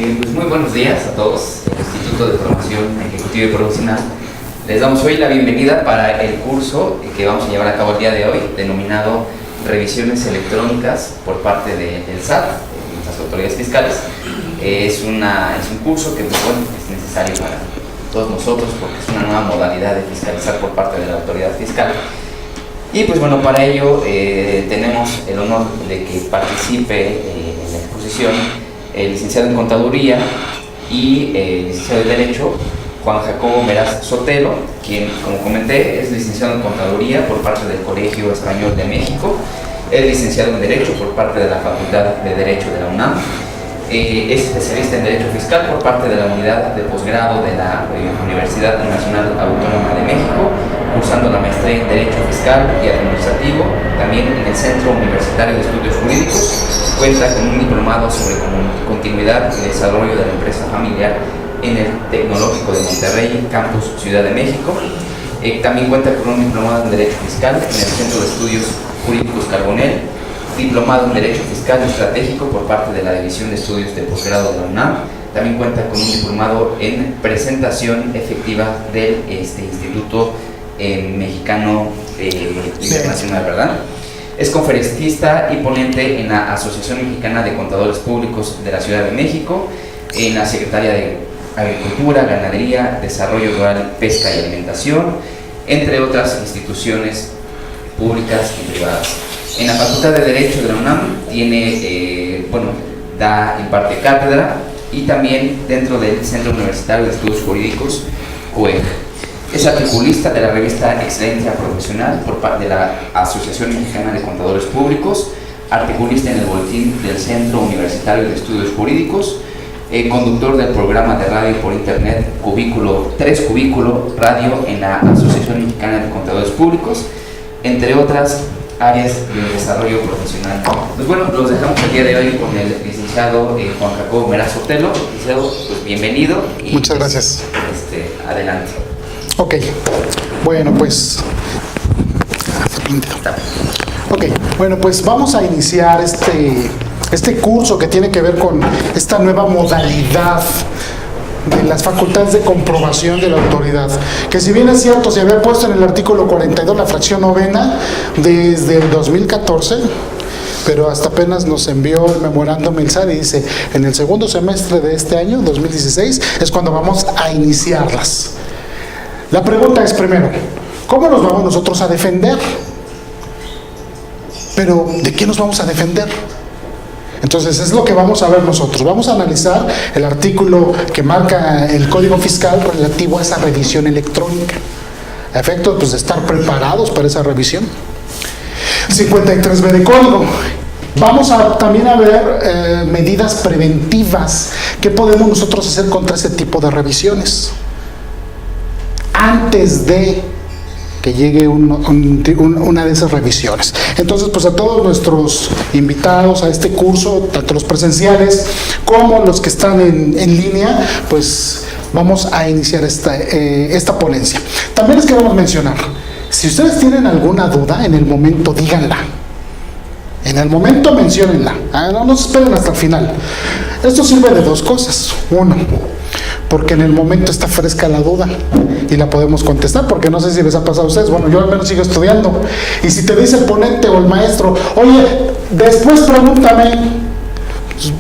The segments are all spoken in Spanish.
Pues muy buenos días a todos, el Instituto de Formación Ejecutiva y Profesional. Les damos hoy la bienvenida para el curso que vamos a llevar a cabo el día de hoy, denominado Revisiones Electrónicas por parte del SAT, de las autoridades fiscales. Es un curso que pues, bueno, es necesario para todos nosotros porque es una nueva modalidad de fiscalizar por parte de la autoridad fiscal. Y pues bueno, para ello tenemos el honor de que participe en la exposición el licenciado en Contaduría y licenciado en Derecho, Juan Jacobo Meraz Sotelo, quien, como comenté, es licenciado en Contaduría por parte del Colegio Español de México, es licenciado en Derecho por parte de la Facultad de Derecho de la UNAM, es especialista en Derecho Fiscal por parte de la Unidad de Posgrado de la Universidad Nacional Autónoma de México, cursando la maestría en Derecho Fiscal y Administrativo, también en el Centro Universitario de Estudios Jurídicos. Cuenta con un diplomado sobre continuidad y desarrollo de la empresa familiar en el Tecnológico de Monterrey, Campus Ciudad de México. También cuenta con un diplomado en Derecho Fiscal en el Centro de Estudios Jurídicos Carbonell, diplomado en Derecho Fiscal Estratégico por parte de la División de Estudios de Posgrado de la UNAM. También cuenta con un diplomado en Presentación Efectiva del Instituto Mexicano Internacional, ¿verdad? Es conferencista y ponente en la Asociación Mexicana de Contadores Públicos de la Ciudad de México, en la Secretaría de Agricultura, Ganadería, Desarrollo Rural, Pesca y Alimentación, entre otras instituciones públicas y privadas. En la Facultad de Derecho de la UNAM imparte cátedra y también dentro del Centro Universitario de Estudios Jurídicos, CUEG. Es articulista de la revista Excelencia Profesional por parte de la Asociación Mexicana de Contadores Públicos, articulista en el Boletín del Centro Universitario de Estudios Jurídicos, conductor del programa de radio por internet Cubículo Radio en la Asociación Mexicana de Contadores Públicos, entre otras áreas de desarrollo profesional. Pues bueno, los dejamos el día de hoy con el licenciado Juan Jacobo Meraz Sotelo. Licenciado, pues bienvenido. Y muchas gracias. Adelante. Ok, bueno pues vamos a iniciar este curso que tiene que ver con esta nueva modalidad de las facultades de comprobación de la autoridad, que si bien es cierto se había puesto en el artículo 42 la fracción novena desde el 2014, pero hasta apenas nos envió el memorándum el SAT y dice en el segundo semestre de este año 2016 es cuando vamos a iniciarlas. La pregunta es primero, ¿cómo nos vamos nosotros a defender? Pero, ¿de qué nos vamos a defender? Entonces, es lo que vamos a ver nosotros. Vamos a analizar el artículo que marca el Código Fiscal relativo a esa revisión electrónica. A efectos pues, de estar preparados para esa revisión. 53B de Código. Vamos también a ver medidas preventivas. ¿Qué podemos nosotros hacer contra ese tipo de revisiones? Antes de que llegue una de esas revisiones. Entonces, pues a todos nuestros invitados a este curso, tanto los presenciales como los que están en línea, pues vamos a iniciar esta ponencia. También les queremos mencionar, si ustedes tienen alguna duda, en el momento díganla. En el momento menciónenla. No se esperen hasta el final. Esto sirve de dos cosas. Uno, porque en el momento está fresca la duda y la podemos contestar, porque no sé si les ha pasado a ustedes, bueno, yo al menos sigo estudiando, y si te dice el ponente o el maestro, oye, después pregúntame,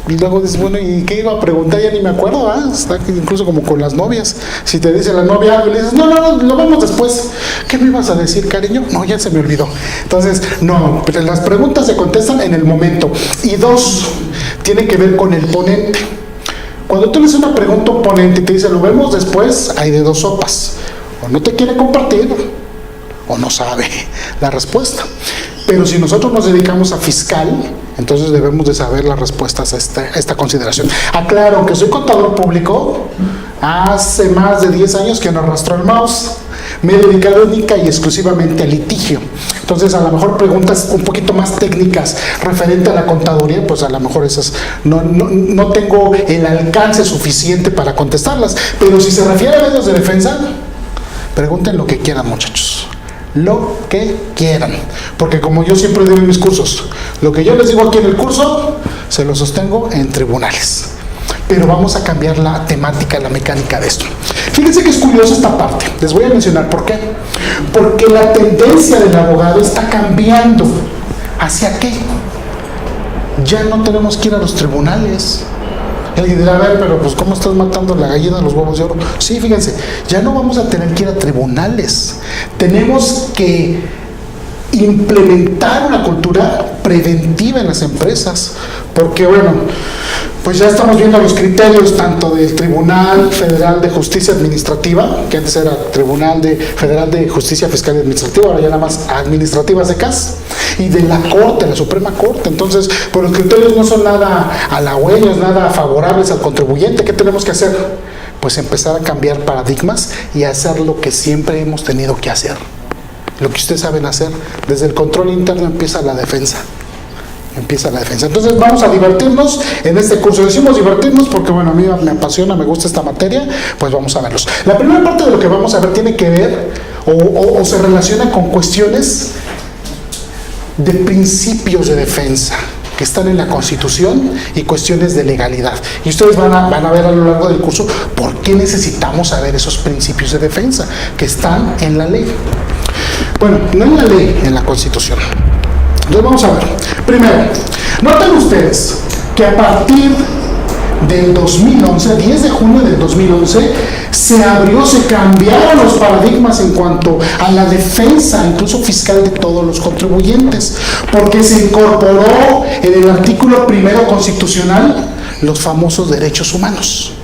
y luego dices, bueno, ¿y qué iba a preguntar? Ya ni me acuerdo, está incluso como con las novias, si te dice la novia algo y le dices, no, lo vemos después, ¿qué me ibas a decir, cariño? No, ya se me olvidó. Entonces, no, pero las preguntas se contestan en el momento. Y dos, tiene que ver con el ponente. Cuando tú le haces una pregunta a un ponente y te dice, lo vemos después, hay de dos sopas. O no te quiere compartir, o no sabe la respuesta. Pero si nosotros nos dedicamos a fiscal, entonces debemos de saber las respuestas a esta consideración. Aclaro que soy contador público, hace más de 10 años que no arrastró el mouse. Me he dedicado única y exclusivamente al litigio. Entonces, a lo mejor preguntas un poquito más técnicas referente a la contaduría, pues a lo mejor esas no tengo el alcance suficiente para contestarlas. Pero si se refiere a medios de defensa, pregunten lo que quieran, muchachos. Lo que quieran. Porque como yo siempre digo en mis cursos, lo que yo les digo aquí en el curso, se lo sostengo en tribunales. pero vamos a cambiar la temática, la mecánica de esto. Fíjense que es curioso esta parte. Les voy a mencionar por qué. Porque la tendencia del abogado está cambiando. ¿Hacia qué? Ya no tenemos que ir a los tribunales. Alguien dirá, a ver, pero pues ¿cómo estás matando la gallina de los huevos de oro? Sí, fíjense, ya no vamos a tener que ir a tribunales. Tenemos que implementar una cultura preventiva en las empresas, porque bueno, pues ya estamos viendo los criterios tanto del Tribunal Federal de Justicia Administrativa, que antes era Federal de Justicia Fiscal y Administrativa, ahora ya nada más administrativas de CAS, y de la Corte, la Suprema Corte. Entonces, pues los criterios no son nada halagüeños, nada favorables al contribuyente. ¿Qué tenemos que hacer? Pues empezar a cambiar paradigmas y hacer lo que siempre hemos tenido que hacer. Lo que ustedes saben hacer. Desde el control interno empieza la defensa. Entonces vamos a divertirnos en este curso. Decimos divertirnos porque bueno, a mí me apasiona, me gusta esta materia, pues vamos a verlos. La primera parte de lo que vamos a ver tiene que ver o se relaciona con cuestiones de principios de defensa que están en la Constitución y cuestiones de legalidad. Y ustedes van a ver a lo largo del curso por qué necesitamos saber esos principios de defensa que están en la ley. Bueno, no en la ley, en la Constitución. Entonces vamos a ver. Primero, noten ustedes que a partir del 2011, 10 de junio del 2011, se cambiaron los paradigmas en cuanto a la defensa, incluso fiscal, de todos los contribuyentes, porque se incorporó en el artículo 1 constitucional los famosos derechos humanos.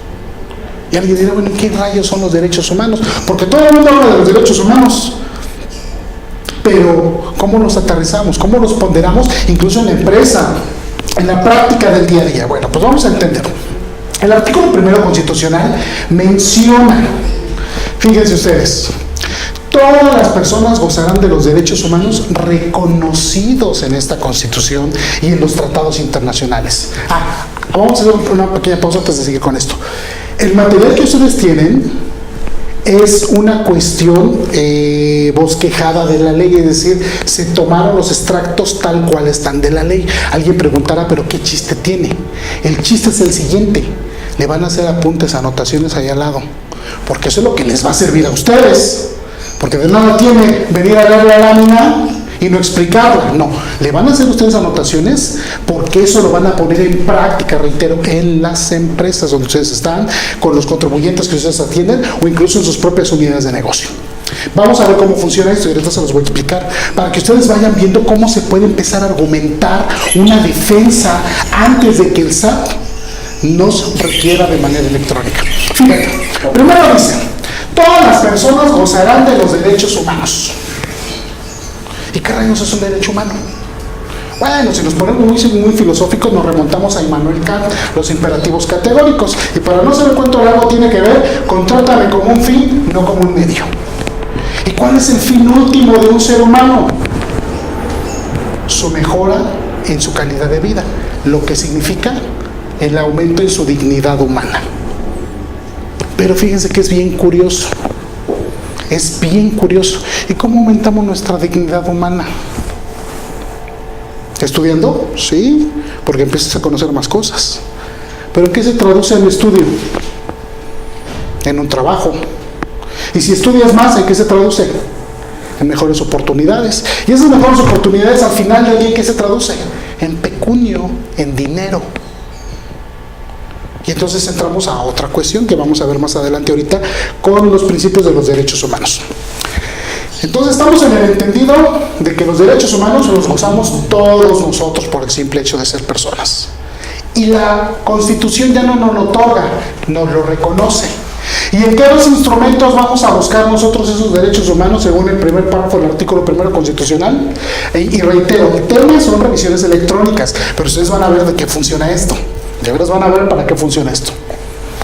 Y alguien dirá, bueno, ¿qué rayos son los derechos humanos? Porque todo el mundo habla de los derechos humanos, pero ¿cómo los aterrizamos? ¿Cómo los ponderamos incluso en la empresa, en la práctica del día a día? Bueno, pues vamos a entender. El artículo 1 constitucional menciona, fíjense ustedes, todas las personas gozarán de los derechos humanos reconocidos en esta Constitución y en los tratados internacionales. Vamos a hacer una pequeña pausa antes de seguir con esto. El material que ustedes tienen es una cuestión bosquejada de la ley, es decir, se tomaron los extractos tal cual están de la ley. Alguien preguntará, ¿pero qué chiste tiene? El chiste es el siguiente: le van a hacer apuntes, anotaciones ahí al lado, porque eso es lo que les va a servir a ustedes, porque de nada tiene venir a leer la lámina y no explicarla. No, le van a hacer ustedes anotaciones porque eso lo van a poner en práctica, reitero, en las empresas donde ustedes están, con los contribuyentes que ustedes atienden o incluso en sus propias unidades de negocio. Vamos a ver cómo funciona esto y ahorita se los voy a explicar para que ustedes vayan viendo cómo se puede empezar a argumentar una defensa antes de que el SAT nos requiera de manera electrónica. Fíjate, primero dice, todas las personas gozarán de los derechos humanos. ¿Y qué rayos es un derecho humano? Bueno, si nos ponemos muy filosóficos, nos remontamos a Immanuel Kant, los imperativos categóricos. Y para no saber cuánto largo tiene que ver con trátame como un fin, no como un medio. ¿Y cuál es el fin último de un ser humano? Su mejora en su calidad de vida, lo que significa el aumento en su dignidad humana. Pero fíjense que es bien curioso. Es bien curioso. ¿Y cómo aumentamos nuestra dignidad humana? ¿Estudiando? Sí, porque empiezas a conocer más cosas. ¿Pero en qué se traduce el estudio? En un trabajo. Y si estudias más, ¿en qué se traduce? En mejores oportunidades. Y esas mejores oportunidades al final del día, ¿en qué se traduce? En pecunio, en dinero. Y entonces entramos a otra cuestión que vamos a ver más adelante ahorita con los principios de los derechos humanos. Entonces estamos en el entendido de que los derechos humanos los gozamos todos nosotros por el simple hecho de ser personas. Y la Constitución ya no nos lo otorga, nos lo reconoce. ¿Y en qué dos instrumentos vamos a buscar nosotros esos derechos humanos según el primer párrafo del artículo 1 constitucional? Y reitero, el tema son revisiones electrónicas, pero ustedes van a ver de qué funciona esto. De veras van a ver para qué funciona esto.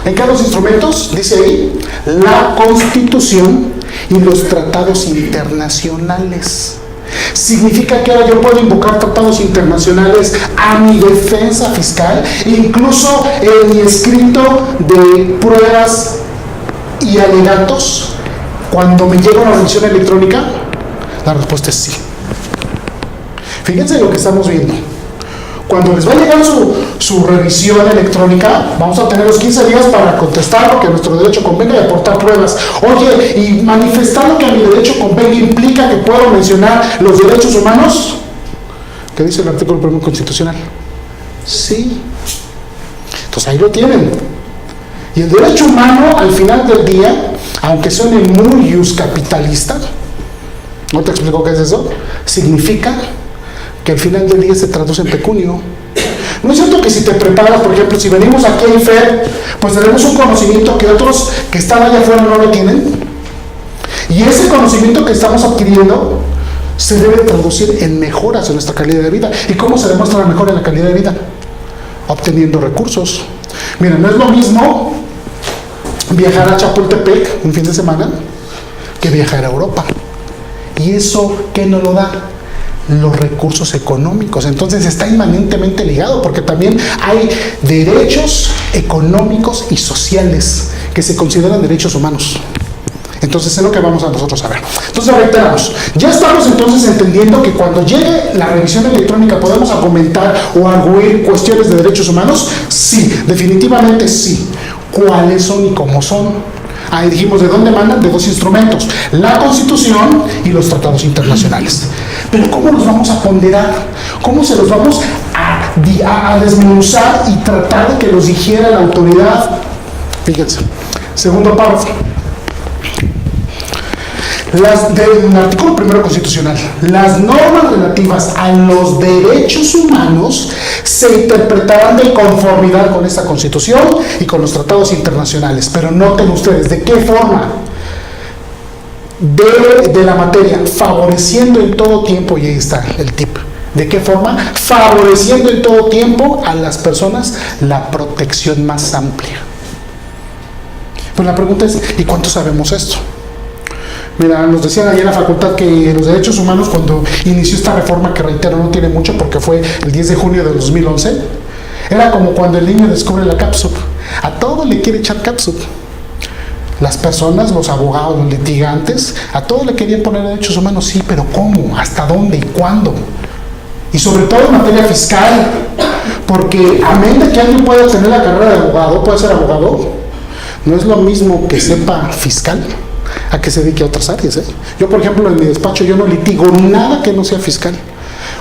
¿En qué dos instrumentos? Dice ahí, la Constitución y los tratados internacionales. Significa que ahora yo puedo invocar tratados internacionales a mi defensa fiscal, incluso en mi escrito de pruebas y alegatos, cuando me llega una revisión electrónica. La respuesta es sí. Fíjense lo que estamos viendo. Cuando les va a llegar su revisión electrónica, vamos a tener los 15 días para contestar lo que a nuestro derecho convenga y aportar pruebas. Oye, y manifestar lo que a mi derecho convenga implica que puedo mencionar los derechos humanos. ¿Qué dice el artículo 1 constitucional? Sí. Entonces ahí lo tienen. Y el derecho humano, al final del día, aunque suene muy ius capitalista, ¿no te explico qué es eso? Significa que al final del día se traduce en pecunio. No es cierto que si te preparas, por ejemplo, si venimos aquí a IFER, pues tenemos un conocimiento que otros que están allá afuera no lo tienen. Y ese conocimiento que estamos adquiriendo se debe traducir en mejoras en nuestra calidad de vida. ¿Y cómo se demuestra la mejora en la calidad de vida? Obteniendo recursos. Mira, no es lo mismo viajar a Chapultepec un fin de semana que viajar a Europa. ¿Y eso qué nos lo da? Los recursos económicos. Entonces está inmanentemente ligado, porque también hay derechos económicos y sociales que se consideran derechos humanos. Entonces es lo que vamos a nosotros a ver. Entonces reiteramos, ya estamos entonces entendiendo que cuando llegue la revisión electrónica podemos argumentar o arguir cuestiones de derechos humanos. Sí, definitivamente sí. ¿Cuáles son y cómo son? Ahí dijimos de dónde mandan, de dos instrumentos: la Constitución y los tratados internacionales. Pero ¿cómo los vamos a ponderar? ¿Cómo se los vamos a desmenuzar y tratar de que los digiera la autoridad? Fíjense, segundo párrafo. Del artículo 1 constitucional, las normas relativas a los derechos humanos se interpretarán de conformidad con esta Constitución y con los tratados internacionales. Pero noten ustedes, ¿de qué forma? De la materia, favoreciendo en todo tiempo, y ahí está el tip. ¿De qué forma? Favoreciendo en todo tiempo a las personas la protección más amplia. Pues la pregunta es, ¿y cuánto sabemos esto? Mira, nos decían ayer en la facultad que los derechos humanos, cuando inició esta reforma, que reitero no tiene mucho porque fue el 10 de junio de 2011, era como cuando el niño descubre la capsup. A todo le quiere echar capsup. Las personas, los abogados, los litigantes, a todo le querían poner derechos humanos. Sí, pero ¿cómo? ¿Hasta dónde? ¿Y cuándo? Y sobre todo en materia fiscal, porque a menos de que alguien pueda tener la carrera de abogado, puede ser abogado, no es lo mismo que sepa fiscal a que se dedique a otras áreas. Yo, por ejemplo, en mi despacho, yo no litigo nada que no sea fiscal.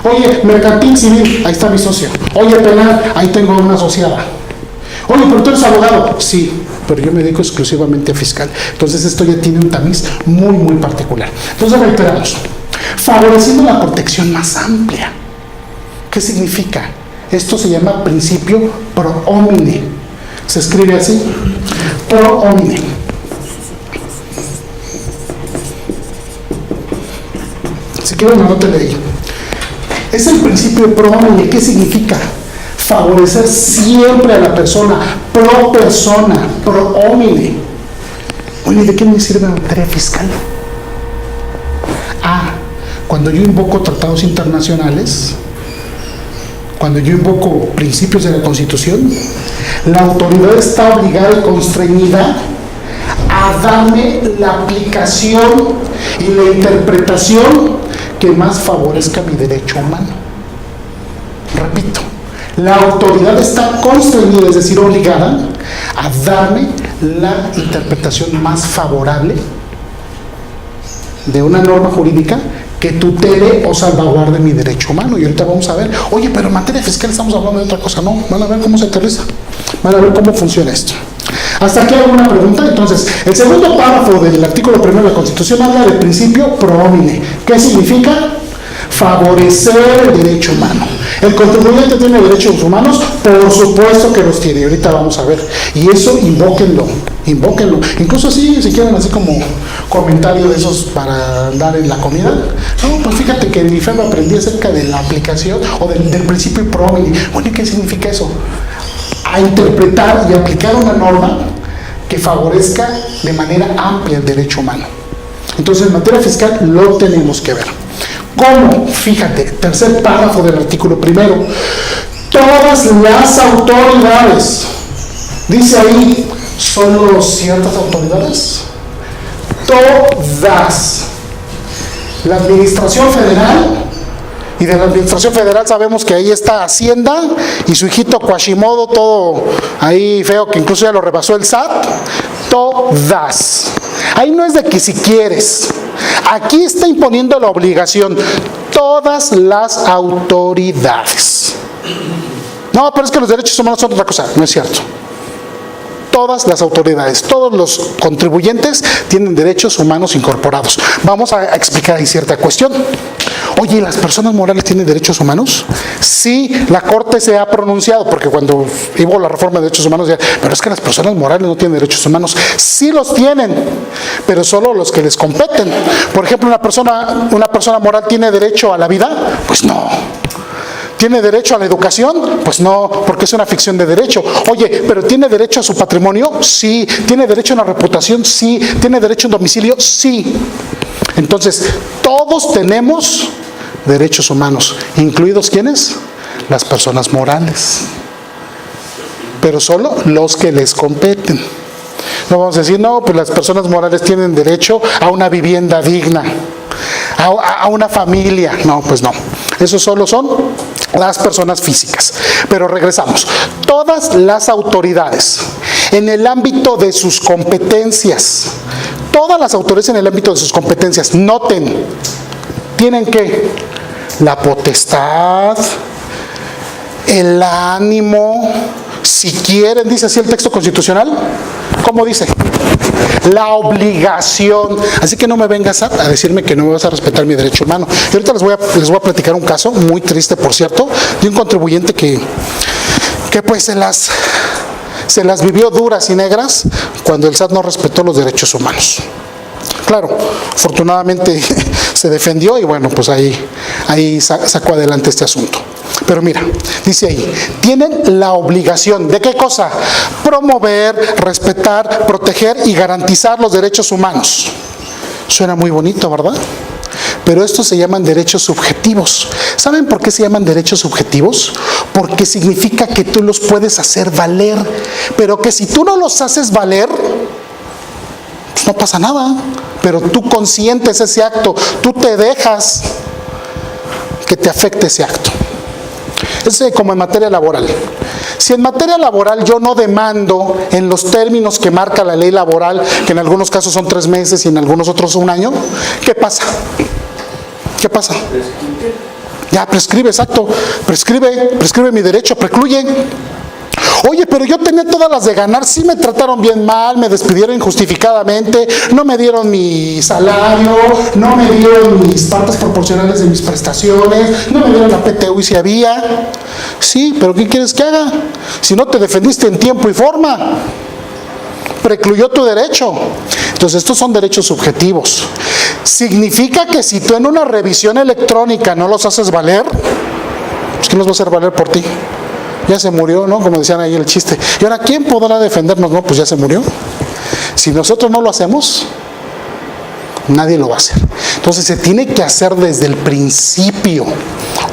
Oye, mercantil civil, ahí está mi socio. Oye, penal, ahí tengo una asociada. Oye, pero tú eres abogado. Sí, pero yo me dedico exclusivamente a fiscal. Entonces esto ya tiene un tamiz muy, muy particular. Entonces reiteramos, favoreciendo la protección más amplia. ¿Qué significa? Esto se llama principio pro homine. Se escribe así, pro homine. Si quieren, anótenle ahí. Es el principio pro homine. ¿Qué significa? Favorecer siempre a la persona, pro homine. Oye, ¿de qué me sirve la materia fiscal? Cuando yo invoco tratados internacionales, cuando yo invoco principios de la Constitución, la autoridad está obligada y constreñida a darme la aplicación y la interpretación que más favorezca mi derecho humano. Repito, la autoridad está constreñida, es decir, obligada a darme la interpretación más favorable de una norma jurídica que tutele o salvaguarde mi derecho humano. Y ahorita vamos a ver, oye, pero en materia fiscal estamos hablando de otra cosa. No, van a ver cómo se aterriza, van a ver cómo funciona esto. ¿Hasta aquí alguna pregunta? Entonces, el segundo párrafo del artículo 1 de la Constitución habla del principio pro homine. ¿Qué significa? Favorecer el derecho humano. ¿El contribuyente tiene derechos humanos? Por supuesto que los tiene, y ahorita vamos a ver. Y eso invóquenlo. Incluso así, si quieren, así como comentario de esos para dar en la comida. No, pues fíjate que en mi FEB aprendí acerca de la aplicación o del principio pro homine. Bueno, ¿y qué significa eso? A interpretar y aplicar una norma que favorezca de manera amplia el derecho humano. Entonces, en materia fiscal lo tenemos que ver. ¿Cómo? Fíjate, tercer párrafo del artículo 1. Todas las autoridades, dice ahí, ¿solo ciertas autoridades? Todas. La administración federal Y de la administración federal sabemos que ahí está Hacienda y su hijito Quasimodo, todo ahí feo, que incluso ya lo rebasó el SAT. Todas. Ahí no es de que si quieres. Aquí está imponiendo la obligación todas las autoridades. No, pero es que los derechos humanos son otra cosa. No es cierto. Todas las autoridades, todos los contribuyentes tienen derechos humanos incorporados. Vamos a explicar ahí cierta cuestión. Oye, ¿las personas morales tienen derechos humanos? Sí, la Corte se ha pronunciado, porque cuando hubo la reforma de derechos humanos, decía, pero es que las personas morales no tienen derechos humanos. Sí los tienen, pero solo los que les competen. Por ejemplo, ¿una persona moral tiene derecho a la vida? Pues no. ¿Tiene derecho a la educación? Pues no, porque es una ficción de derecho. Oye, ¿pero tiene derecho a su patrimonio? Sí. ¿Tiene derecho a una reputación? Sí. ¿Tiene derecho a un domicilio? Sí. Entonces, todos tenemos derechos humanos, incluidos ¿quiénes? Las personas morales. Pero solo los que les competen. No vamos a decir, no, pues las personas morales tienen derecho a una vivienda digna, a una familia. No, pues no. Esos solo son las personas físicas. Pero regresamos. Todas las autoridades en el ámbito de sus competencias, todas las autoridades en el ámbito de sus competencias, noten, tienen que la potestad, el ánimo, si quieren, dice así el texto constitucional. ¿Cómo dice? La obligación. Así que no me vengas a decirme que no me vas a respetar mi derecho humano. Y ahorita les voy a platicar un caso muy triste, por cierto, de un contribuyente que pues se las vivió duras y negras cuando el SAT no respetó los derechos humanos. Claro, afortunadamente se defendió y bueno, pues ahí sacó adelante este asunto. Pero mira, dice ahí, tienen la obligación, ¿de qué cosa? Promover, respetar, proteger y garantizar los derechos humanos. Suena muy bonito, ¿verdad? Pero estos se llaman derechos subjetivos. ¿Saben por qué se llaman derechos subjetivos? Porque significa que tú los puedes hacer valer, pero que si tú no los haces valer, pues no pasa nada. Pero tú consientes ese acto, tú te dejas que te afecte ese acto. Es como en materia laboral. Si en materia laboral yo no demando en los términos que marca la ley laboral, que en algunos casos son 3 meses y en algunos otros 1 año, ¿qué pasa? ¿Qué pasa? Ya prescribe, exacto. Prescribe mi derecho, precluye. Oye, pero yo tenía todas las de ganar, sí me trataron bien mal, me despidieron injustificadamente, no me dieron mi salario, no me dieron mis partes proporcionales de mis prestaciones, no me dieron la PTU y si había. Sí, pero ¿qué quieres que haga? Si no te defendiste en tiempo y forma, precluyó tu derecho. Entonces estos son derechos subjetivos. Significa que si tú en una revisión electrónica no los haces valer, pues ¿quién los va a hacer valer por ti? Ya se murió, ¿no? Como decían ahí el chiste. ¿Y ahora quién podrá defendernos? No, pues ya se murió. Si nosotros no lo hacemos, nadie lo va a hacer. Entonces se tiene que hacer desde el principio.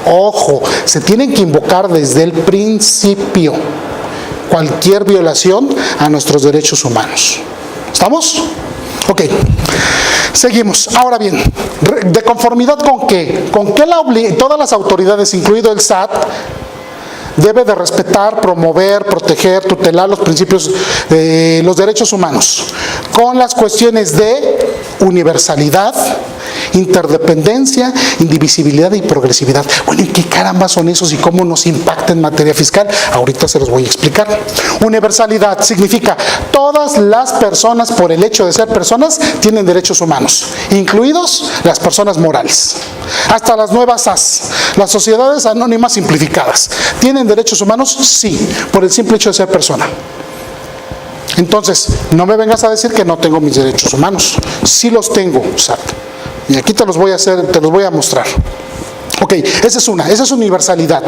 Ojo, se tienen que invocar desde el principio cualquier violación a nuestros derechos humanos. ¿Estamos? Ok. Seguimos. Ahora bien, ¿de conformidad con qué? ¿Con qué todas las autoridades, incluido el SAT, debe de respetar, promover, proteger, tutelar los principios de los derechos humanos? Con las cuestiones de universalidad, interdependencia, indivisibilidad y progresividad. Bueno, ¿y qué caramba son esos y cómo nos impacta en materia fiscal? Ahorita se los voy a explicar. Universalidad significa todas las personas, por el hecho de ser personas, tienen derechos humanos, incluidos las personas morales. Hasta las nuevas SAS, las sociedades anónimas simplificadas, ¿tienen derechos humanos? Sí, por el simple hecho de ser persona. Entonces, no me vengas a decir que no tengo mis derechos humanos. Sí los tengo, SAT. Y aquí te los voy a mostrar. Ok, esa es universalidad.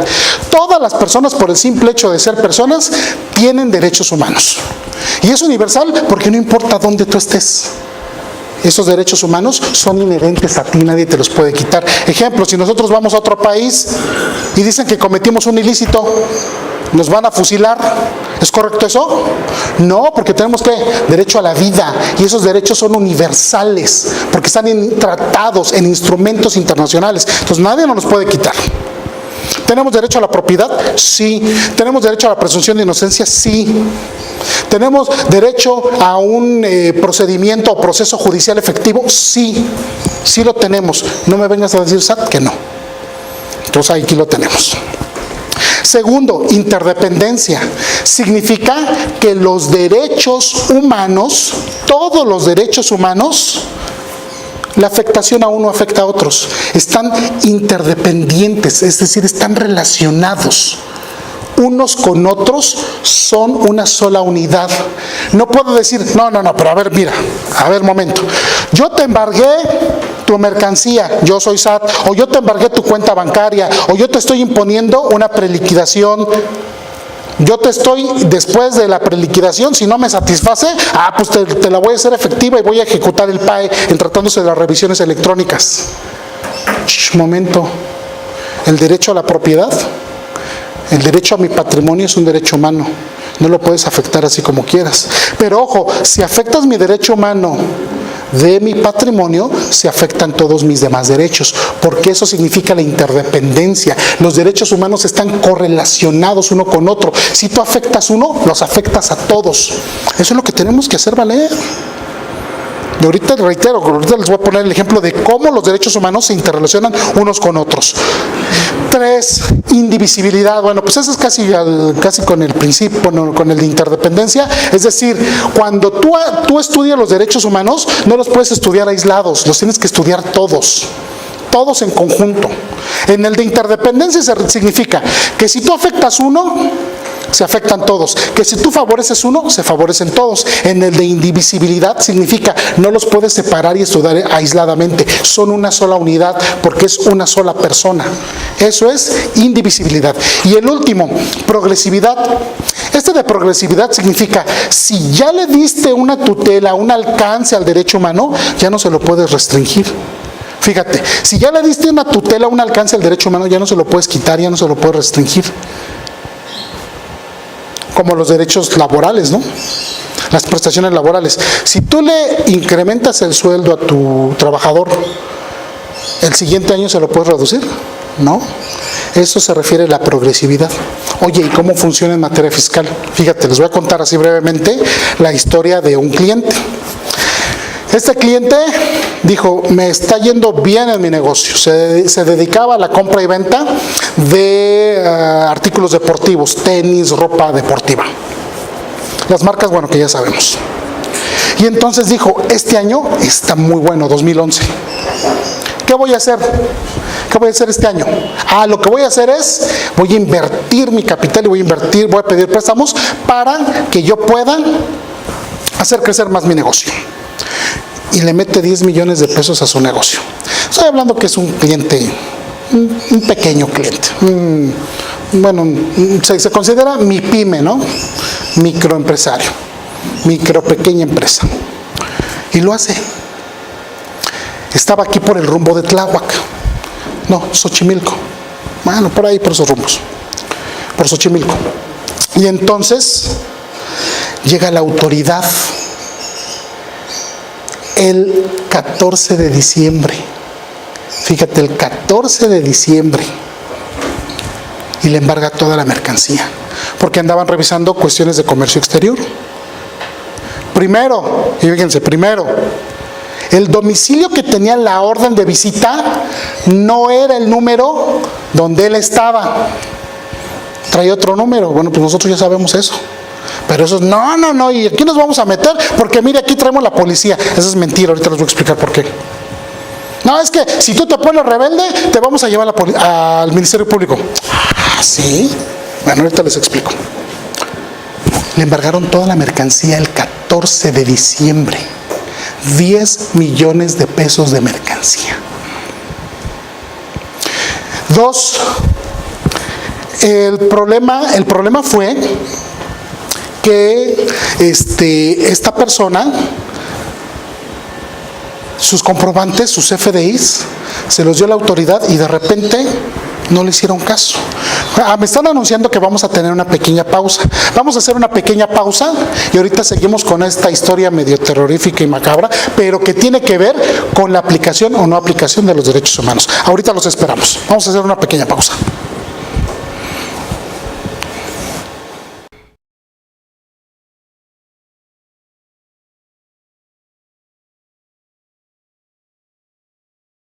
Todas las personas, por el simple hecho de ser personas, tienen derechos humanos. Y es universal porque no importa dónde tú estés. Esos derechos humanos son inherentes a ti, nadie te los puede quitar. Ejemplo, si nosotros vamos a otro país y dicen que cometimos un ilícito, nos van a fusilar. ¿Es correcto eso? No, porque tenemos que derecho a la vida, y esos derechos son universales, porque están en tratados, en instrumentos internacionales. Entonces nadie nos los puede quitar. ¿Tenemos derecho a la propiedad? Sí. ¿Tenemos derecho a la presunción de inocencia? Sí. ¿Tenemos derecho a un procedimiento o proceso judicial efectivo? Sí. Sí lo tenemos. No me vengas a decir, SAT, que no. Entonces aquí lo tenemos. Segundo, interdependencia. Significa que los derechos humanos, todos los derechos humanos, la afectación a uno afecta a otros. Están interdependientes, es decir, están relacionados. Unos con otros son una sola unidad. No puedo decir, no, pero a ver, mira, a ver, momento. Yo te embargué tu mercancía, yo soy SAT, o yo te embargué tu cuenta bancaria, o yo te estoy imponiendo una preliquidación. Yo te estoy, después de la preliquidación, si no me satisface, pues te la voy a hacer efectiva y voy a ejecutar el PAE en tratándose de las revisiones electrónicas. Momento. El derecho a la propiedad, el derecho a mi patrimonio es un derecho humano. No lo puedes afectar así como quieras. Pero ojo, si afectas mi derecho humano de mi patrimonio, se afectan todos mis demás derechos, porque eso significa la interdependencia. Los derechos humanos están correlacionados uno con otro. Si tú afectas uno, los afectas a todos. Eso es lo que tenemos que hacer valer. Y ahorita reitero, ahorita les voy a poner el ejemplo de cómo los derechos humanos se interrelacionan unos con otros. 3, indivisibilidad. Bueno, pues eso es casi con el principio, con el de interdependencia. Es decir, cuando tú estudias los derechos humanos, no los puedes estudiar aislados, los tienes que estudiar todos en conjunto. En el de interdependencia significa que si tú afectas uno, se afectan todos. Que si tú favoreces uno, se favorecen todos. En el de indivisibilidad significa no los puedes separar y estudiar aisladamente. Son una sola unidad porque es una sola persona. Eso es indivisibilidad. Y el último, progresividad. Este de progresividad significa si ya le diste una tutela, un alcance al derecho humano, ya no se lo puedes restringir. Fíjate, si ya le diste una tutela, un alcance al derecho humano, ya no se lo puedes quitar, ya no se lo puedes restringir. Como los derechos laborales, ¿no? Las prestaciones laborales. Si tú le incrementas el sueldo a tu trabajador, ¿el siguiente año se lo puedes reducir? No. Eso se refiere a la progresividad. Oye, ¿y cómo funciona en materia fiscal? Fíjate, les voy a contar así brevemente la historia de un cliente. Este cliente dijo, me está yendo bien en mi negocio. Se dedicaba a la compra y venta de artículos deportivos, tenis, ropa deportiva. Las marcas, bueno, que ya sabemos. Y entonces dijo, este año está muy bueno, 2011. ¿Qué voy a hacer? ¿Qué voy a hacer este año? Lo que voy a hacer es, voy a invertir mi capital y voy a pedir préstamos para que yo pueda hacer crecer más mi negocio. Y le mete 10 millones de pesos a su negocio. Estoy hablando que es un cliente, un pequeño cliente. Se considera mi pyme, ¿no? Microempresario, pequeña empresa. Y lo hace. Estaba aquí por el rumbo de Tláhuac. No, Xochimilco. Bueno, por ahí, por esos rumbos. Por Xochimilco. Y entonces llega la autoridad el 14 de diciembre. Fíjate, el 14 de diciembre. Y le embarga toda la mercancía. Porque andaban revisando cuestiones de comercio exterior. Primero, el domicilio que tenía la orden de visita no era el número donde él estaba. Traía otro número. Bueno, pues nosotros ya sabemos eso. Pero eso es, no, y aquí nos vamos a meter porque mire, aquí traemos la policía. Eso es mentira, ahorita les voy a explicar por qué. No, es que si tú te pones rebelde, te vamos a llevar al Ministerio Público. ¿Sí? Bueno, ahorita les explico. Le embargaron toda la mercancía el 14 de diciembre. 10 millones de pesos de mercancía. 2. El problema fue que esta persona, sus comprobantes, sus FDIs, se los dio a la autoridad y de repente No le hicieron caso. Me están anunciando que vamos a tener una pequeña pausa. Vamos a hacer una pequeña pausa y ahorita seguimos con esta historia medio terrorífica y macabra, pero que tiene que ver con la aplicación o no aplicación de los derechos humanos. Ahorita los esperamos. Vamos a hacer una pequeña pausa.